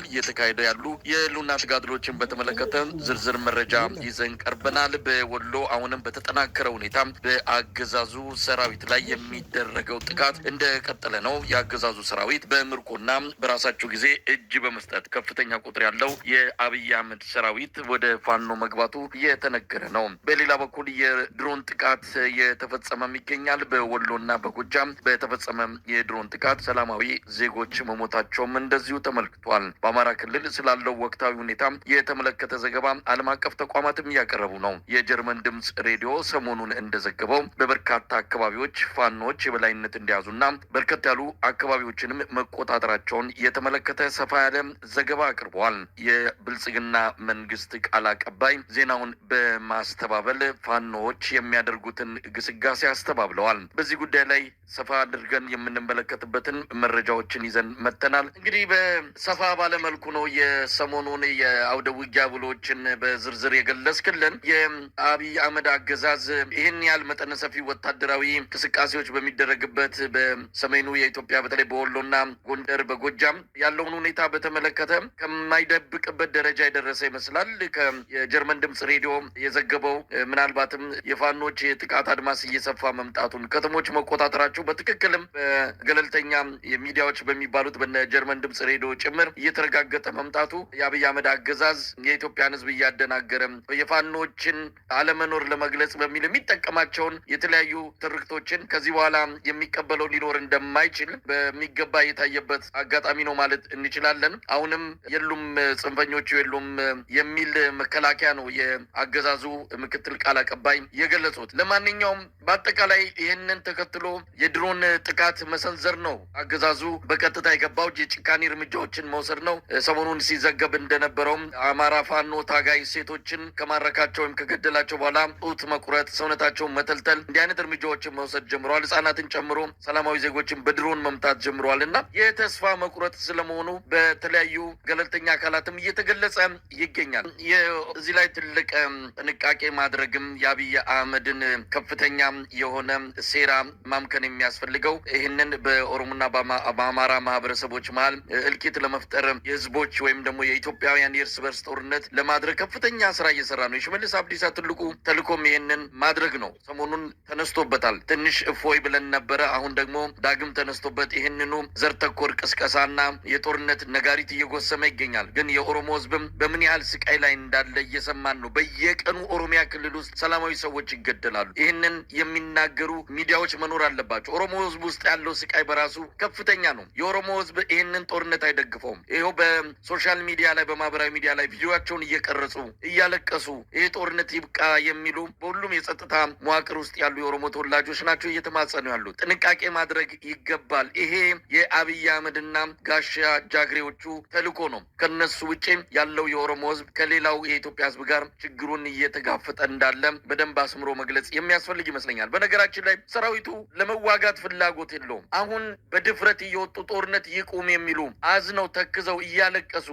እየተካሄደ ያሉ የሉና ተጋድሎችን በተመለከተ ዝርዝር መረጃ ይዘን ቀርበናል። በወሎ አሁንም በተጠናከረ ሁኔታ በአገዛዙ ሰራዊት ላይ የሚደረገው ጥቃት እንደቀጠለ ነው። የአገዛዙ ሰራዊት በምርኮና በራሳቸው ጊዜ እጅ በመስጠት ከፍተኛ ቁጥር ያለው የአብይ አህመድ ሰራዊት ወደ ፋኖ መግባቱ እየተነገረ ነው። በሌላ በኩል የድሮን ጥቃት የተፈጸመም ይገኛል። በወሎና በጎጃም በተፈጸመ የድሮን ጥቃት ሰላማዊ ዜጎች መሞታቸውም እንደዚሁ ተመልክቷል። በአማራ ክልል ስላለው ወቅታዊ ሁኔታ የተመለከተ ዘገባ ዓለም አቀፍ ተቋማትም እያቀረቡ ነው። የጀርመን ድምፅ ሬዲዮ ሰሞኑን እንደዘገበው በበርካታ አካባቢዎች ፋኖች የበላይነት እንደያዙና በርከት ያሉ አካባቢዎችንም መቆጣጠራቸውን የተመለከተ ሰፋ ያለ ዘገባ አቅርበዋል። የብልጽግና መንግስት ቃል አቀባይ ዜናውን በማስተባበል ፋኖዎች የሚያደርጉትን ግስጋሴ አስተባብለዋል። በዚህ ጉዳይ ላይ ሰፋ አድርገን የምንመለከትበትን መረጃዎችን ይዘን መጥተናል። እንግዲህ በሰፋ ባለመልኩ ነው የሰሞኑን የአውደ ውጊያ ውሎችን በዝርዝር የገለጽክልን። የአብይ አህመድ አገዛዝ ይህን ያህል መጠነ ሰፊ ወታደራዊ እንቅስቃሴዎች በሚደረግበት በሰሜኑ የኢትዮጵያ በተለይ በወሎና ጎንደር፣ በጎጃም ያለውን ሁኔታ በተመለከተ ከማይደብቅበት ደረጃ የደረሰ ይመስላል። የጀርመን ድምፅ ሬዲዮ የዘገበው ምናልባትም የፋኖች የጥቃት አድማስ እየሰፋ መምጣቱን ከተሞች መቆጣጠራቸው በትክክልም በገለልተኛ የሚዲያዎች በሚባሉት በነ ጀርመን ድምፅ ሬዲዮ ጭምር እየተረጋገጠ መምጣቱ የአብይ አህመድ አገዛዝ የኢትዮጵያን ሕዝብ እያደናገረ የፋኖችን አለመኖር ለመግለጽ በሚል የሚጠቀማቸውን የተለያዩ ትርክቶችን ከዚህ በኋላ የሚቀበለው ሊኖር እንደማይችል በሚገባ የታየበት አጋጣሚ ነው ማለት እንችላለን። አሁንም የሉም ጽንፈኞቹ የሉም የሚል መከላከያ ነው የአገዛዙ ምክትል ቃል አቀባይ የገለጹት። ለማንኛውም በአጠቃላይ ይህንን ተከትሎ የድሮን ጥቃት መሰንዘር ነው አገዛዙ በቀጥታ የገባው። የጭካኔ እርምጃዎችን መውሰድ ነው። ሰሞኑን ሲዘገብ እንደነበረውም አማራ ፋኖ ታጋይ ሴቶችን ከማረካቸው ወይም ከገደላቸው በኋላ ጡት መቁረጥ፣ ሰውነታቸውን መተልተል፣ እንዲህ አይነት እርምጃዎችን መውሰድ ጀምረዋል። ህጻናትን ጨምሮ ሰላማዊ ዜጎችን በድሮን መምታት ጀምረዋል እና የተስፋ መቁረጥ ስለመሆኑ በተለያዩ ገለልተኛ አካላትም እየተገለጸ ይገኛል። እዚህ ላይ ትልቅ ጥንቃቄ ማድረግም የአብይ አህመድን ከፍተኛ የሆነ ሴራ ማምከን የሚያስፈልገው ይህንን በኦሮሞና በአማራ ማህበረሰቦች መሀል እልቂት ለመፍጠር የህዝቦች ወይም ደግሞ የኢትዮጵያውያን የእርስ በርስ ጦርነት ለማድረግ ከፍተኛ ስራ እየሰራ ነው። የሽመልስ አብዲሳ ትልቁ ተልእኮም ይህንን ማድረግ ነው። ሰሞኑን ተነስቶበታል። ትንሽ እፎይ ብለን ነበረ። አሁን ደግሞ ዳግም ተነስቶበት ይህንኑ ዘር ተኮር ቅስቀሳና የጦርነት ነጋሪት እየጎሰመ ይገኛል። ግን የኦሮሞ ህዝብም በምን ያህል ስቃይ ላይ እንዳለ እየሰማን ነው። በየቀኑ ኦሮሚያ ክልል ውስጥ ሰላማዊ ሰዎች ይገደላሉ። ይህንን የሚናገሩ ሚዲያዎች መኖር አለባቸው። ኦሮሞ ህዝብ ውስጥ ያለው ስቃይ በራሱ ከፍተኛ ነው። የኦሮሞ ህዝብ ይህንን ጦርነት አይደግፈውም። ይኸው በሶሻል ሚዲያ ላይ በማህበራዊ ሚዲያ ላይ ቪዲዮቸውን እየቀረጹ እያለቀሱ ይሄ ጦርነት ይብቃ የሚሉ በሁሉም የጸጥታ መዋቅር ውስጥ ያሉ የኦሮሞ ተወላጆች ናቸው እየተማጸኑ ያሉት። ጥንቃቄ ማድረግ ይገባል። ይሄ የአብይ አህመድና ጋሻ ጃግሬዎቹ ተልእኮ ነው። ከነሱ ውጭ ያለው የኦሮሞ ህዝብ ከሌላው የኢትዮጵያ ህዝብ ጋር ችግሩን እየተጋፈጠ እንዳለ በደንብ አስምሮ መግለጽ የሚያስፈልግ ይመስለኛል። በነገራችን ላይ ሰራዊቱ ለመዋጋት ፍላጎት የለውም። አሁን በድፍረት እየወጡ ጦርነት ይቁም የሚሉ አዝነው ተክዘው እያለቀሱ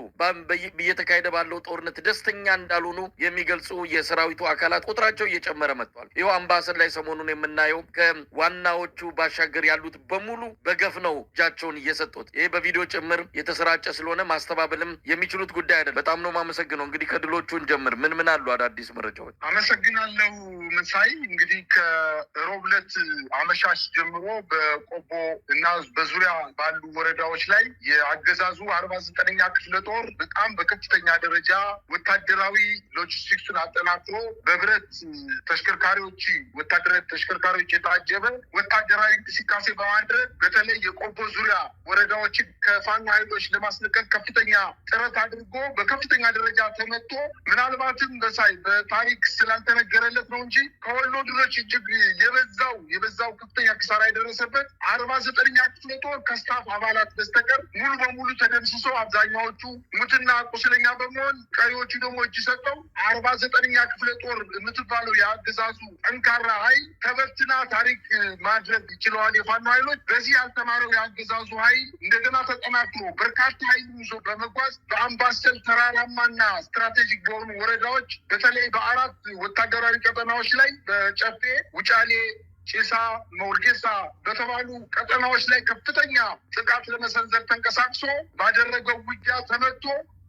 እየተካሄደ ባለው ጦርነት ደስተኛ እንዳልሆኑ የሚገልጹ የሰራዊቱ አካላት ቁጥራቸው እየጨመረ መጥቷል። ይኸው አምባሰል ላይ ሰሞኑን የምናየው ከዋናዎቹ ባሻገር ያሉት በሙሉ በገፍ ነው እጃቸውን እየሰጡት። ይሄ በቪዲዮ ጭምር የተሰራጨ ስለሆነ ማስተባበልም የሚችሉት ጉዳይ አይደለም። በጣም ነው ማመሰግነው። እንግዲህ ከድሎቹን ጀምር ምን አሉ አዳዲስ መረጃዎች? አመሰግናለሁ መሳይ። እንግዲህ ከሮብ ዕለት አመሻሽ ጀምሮ በቆቦ እና በዙሪያ ባሉ ወረዳዎች ላይ የአገዛዙ 49ኛ ክፍለ ጦር በጣም በከፍተኛ ደረጃ ወታደራዊ ሎጂስቲክሱን አጠናክሮ በብረት ተሽከርካሪዎች ወታደራዊ ተሽከርካሪዎች የታጀበ ወታደራዊ እንቅስቃሴ በማድረግ በተለይ የቆቦ ዙሪያ ወረዳዎችን ከፋኖ ኃይሎች ለማስለቀቅ ከፍተኛ ጥረት አድርጎ በከፍተኛ ደረጃ ተመቶ ምናልባትም መሳይ በታሪክ ስላልተነገረለት ነው እንጂ ከወሎ ድሮች እጅግ የበዛው ከፍተኛ ኪሳራ የደረሰበት 49ኛ ክፍለ ጦር ከስታፍ አባላት በስተቀር ሙሉ በሙሉ ተደምስሶ አብዛኛዎቹ ሙትና ቁስለኛ በመሆን ቀሪዎቹ ደግሞ እጅ ሰጠው 49ኛ ክፍለ ጦር የምትባለው የአገዛዙ ጠንካራ ኃይል ተበትና ታሪክ ማድረግ ይችለዋል። የፋኖ ኃይሎች በዚህ ያልተማረው የአገዛዙ ኃይል እንደገና ተጠናክሮ በርካታ ኃይል ይዞ በመጓዝ በአምባሰል ተራራማና ስትራቴጂክ በሆኑ ወረዳዎች በተለይ በአራት ወታደራዊ ቀጠናዎች ላይ በጨፌ፣ ውጫሌ፣ ጭሳ፣ መውርጌሳ በተባሉ ቀጠናዎች ላይ ከፍተኛ ጥቃት ለመሰንዘር ተንቀሳቅሶ ባደረገው ውጊያ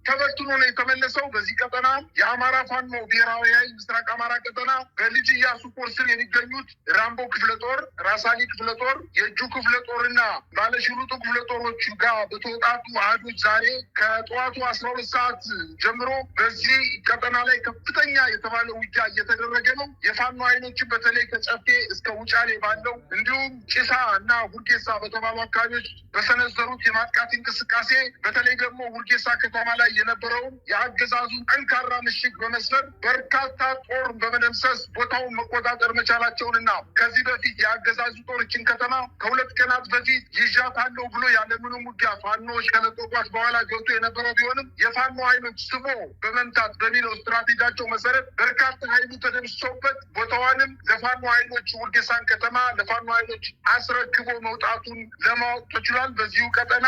ተበትኖ ነው የተመለሰው። በዚህ ቀጠና የአማራ ፋኖ ብሔራዊ ኃይል ምስራቅ አማራ ቀጠና በልጅ ኢያሱ ኮር ስር የሚገኙት ራምቦ ክፍለ ጦር፣ ራሳሊ ክፍለ ጦር፣ የእጁ ክፍለ ጦር እና ባለሽሩጡ ክፍለ ጦሮች ጋር በተወጣጡ አህዶች ዛሬ ከጠዋቱ 12 ሰዓት ጀምሮ በዚህ ቀጠና ላይ ከፍተኛ የተባለ ውጊያ እየተደረገ ነው። የፋኖ ኃይሎችን በተለይ ከጨፌ እስከ ውጫሌ ባለው እንዲሁም ጭሳ እና ሁርጌሳ በተባሉ አካባቢዎች በሰነዘሩት የማጥቃት እንቅስቃሴ በተለይ ደግሞ ሁርጌሳ ከተማ ላይ የነበረውን የአገዛዙን ጠንካራ ምሽግ በመስበር በርካታ ጦር በመደምሰስ ቦታውን መቆጣጠር መቻላቸውንና ከዚህ በፊት የአገዛዙ ጦርችን ከተማ ከ2 ቀናት በፊት ይዣታለሁ ብሎ ያለምንም ውጊያ ፋኖዎች ከለቀቋት በኋላ ገብቶ የነበረ ቢሆንም የፋኖ ኃይሎች ስቦ በመምታት በሚለው ስትራቴጂያቸው መሰረት በርካታ ኃይሉ ተደምስሶበት ቦታዋንም ለፋኖ ኃይሎች ውርጌሳን ከተማ ለፋኖ ኃይሎች አስረክቦ መውጣቱን ለማወቅ ተችሏል። በዚሁ ቀጠና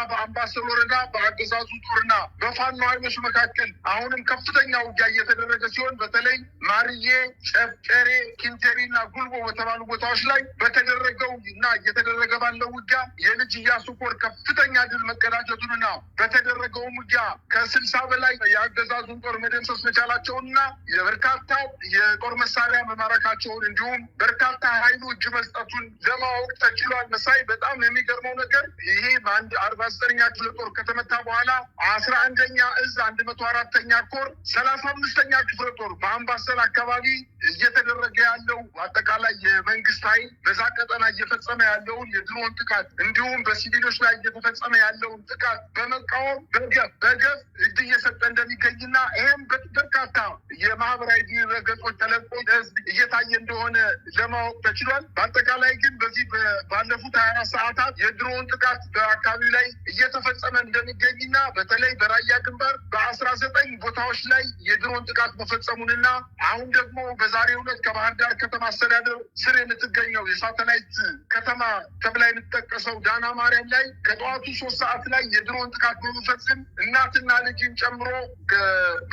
በአምባሰል ወረዳ በአገዛዙ ጦርና በፋኖ ኃይሎች መካከል አሁንም ከፍተኛ ውጊያ እየተደረገ ሲሆን በተለይ ማርዬ፣ ጨፍጨሬ፣ ኪንቴሪ እና ጉልቦ በተባሉ ቦታዎች ላይ በተደረገው እና እየተደረገ ባለው ውጊያ የልጅ ኢያሱ ኮር ከፍተኛ ድል መቀዳጀቱንና በተደረገውም ውጊያ ከ60 በላይ የአገዛዙን ጦር መደምሰስ መቻላቸውንና የበርካታ የጦር መሳሪያ መማረካቸውን እንዲሁም በርካታ ኃይሉ እጅ መስጠቱን ለማወቅ ተችሏል። መሳይ በጣም የሚገርመው ነገር ይሄ በአንድ 49ኛ ክፍለ ጦር ከተመታ በኋላ 11ኛ እዝ 104ኛ ኮር 35ኛ ክፍለ ጦር በአምባሰል አካባቢ እየተደረገ ያለው አጠቃላይ የመንግስት ኃይል በዛ ቀጠና እየፈጸመ ያለውን የድሮን ጥቃት እንዲሁም በሲቪሎች ላይ እየተፈጸመ ያለውን ጥቃት በመቃወም በገፍ እጅ እየሰጠ እንደሚገኝና ይህም በርካታ የማህበራዊ ድረገጾች ተለቆ ለህዝብ እየታየ እንደሆነ ለማወቅ ተችሏል። በአጠቃላይ ግን በዚህ ባለፉት 24 ሰዓታት የድሮን ጥቃት በአካባቢው ላይ እየተፈጸመ እንደሚገኝና በተለይ በራያ ግንባር በ19 ቦታዎች ላይ የድሮን ጥቃት መፈጸሙንና አሁን ደግሞ በዛሬው ዕለት ከባህር ዳር ከተማ አስተዳደር ስር የምትገኘው የሳተላይት ከተማ ተብላ የምትጠቀሰው ዳና ማርያም ላይ ከጠዋቱ 3 ሰዓት ላይ የድሮን ጥቃት በመፈጸም እናትና ልጅን ጨምሮ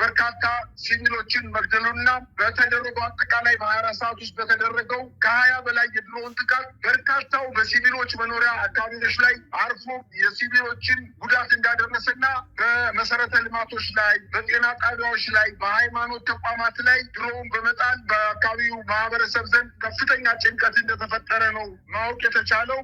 በርካታ ሲቪሎችን መግደሉና በተደረገው አጠቃላይ በ24 ሰዓት ውስጥ በተደረገው ከ20 በላይ የድሮን ጥቃት በርካታው በሲቪሎች መኖሪያ አካባቢዎች ላይ አርፎ የሲቪሎችን ጉዳት እንዳደረሰና በመሰረተ ልማቶች ላይ፣ በጤና ጣቢያዎች ላይ፣ በሃይማኖት ተቋማት ላይ ድሮን በመጣል በአካባቢው ማህበረሰብ ዘንድ ከፍተኛ ጭንቀት እንደተፈጠረ ነው ማወቅ የተቻለው።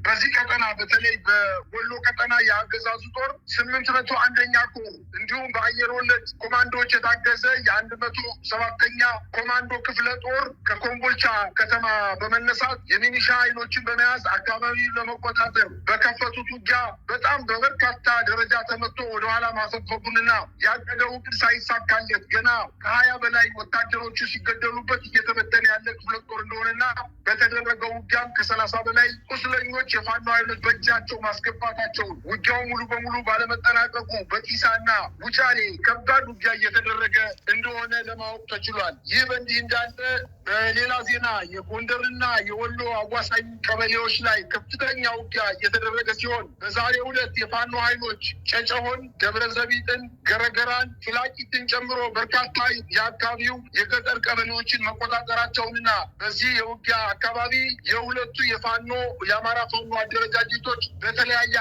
በዚህ ቀጠና በተለይ በወሎ ቀጠና የአገዛዙ ጦር 801ኛ ኮር እንዲሁም በአየር ወለድ ኮማንዶዎች የታገዘ የ107ኛ ኮማንዶ ክፍለ ጦር ከኮምቦልቻ ከተማ በመነሳት የሚኒሻ ኃይሎችን በመያዝ አካባቢ ለመቆጣጠር በከፈቱት ውጊያ በጣም በበርካታ ደረጃ ተመቶ ወደኋላ ማፈግፈጉንና ያቀደው እቅድ ሳይሳካለት ገና ከ20 በላይ ወታደሮቹ ሲገደሉበት እየተበተነ ያለ ክፍለ ጦር እንደሆነና በተደረገው ውጊያም ከ30 በላይ ቁስለኞች የፋኖ ኃይሎች በእጃቸው ማስገባታቸውን ውጊያው ሙሉ በሙሉ ባለመጠናቀቁ በጢሳና ውጫሌ ከባድ ውጊያ እየተደረገ እንደሆነ ለማወቅ ተችሏል። ይህ በእንዲህ እንዳለ በሌላ ዜና የጎንደርና የወሎ አዋሳኝ ቀበሌዎች ላይ ከፍተኛ ውጊያ እየተደረገ ሲሆን በዛሬው ዕለት የፋኖ ኃይሎች ጨጨሆን፣ ደብረ ዘቢጥን፣ ገረገራን፣ ፍላቂትን ጨምሮ በርካታ የአካባቢው የገጠር ቀበሌዎችን መቆጣጠራቸውንና በዚህ የውጊያ አካባቢ የሁለቱ የአማራ ፋኖ አደረጃጀቶች በተለያየ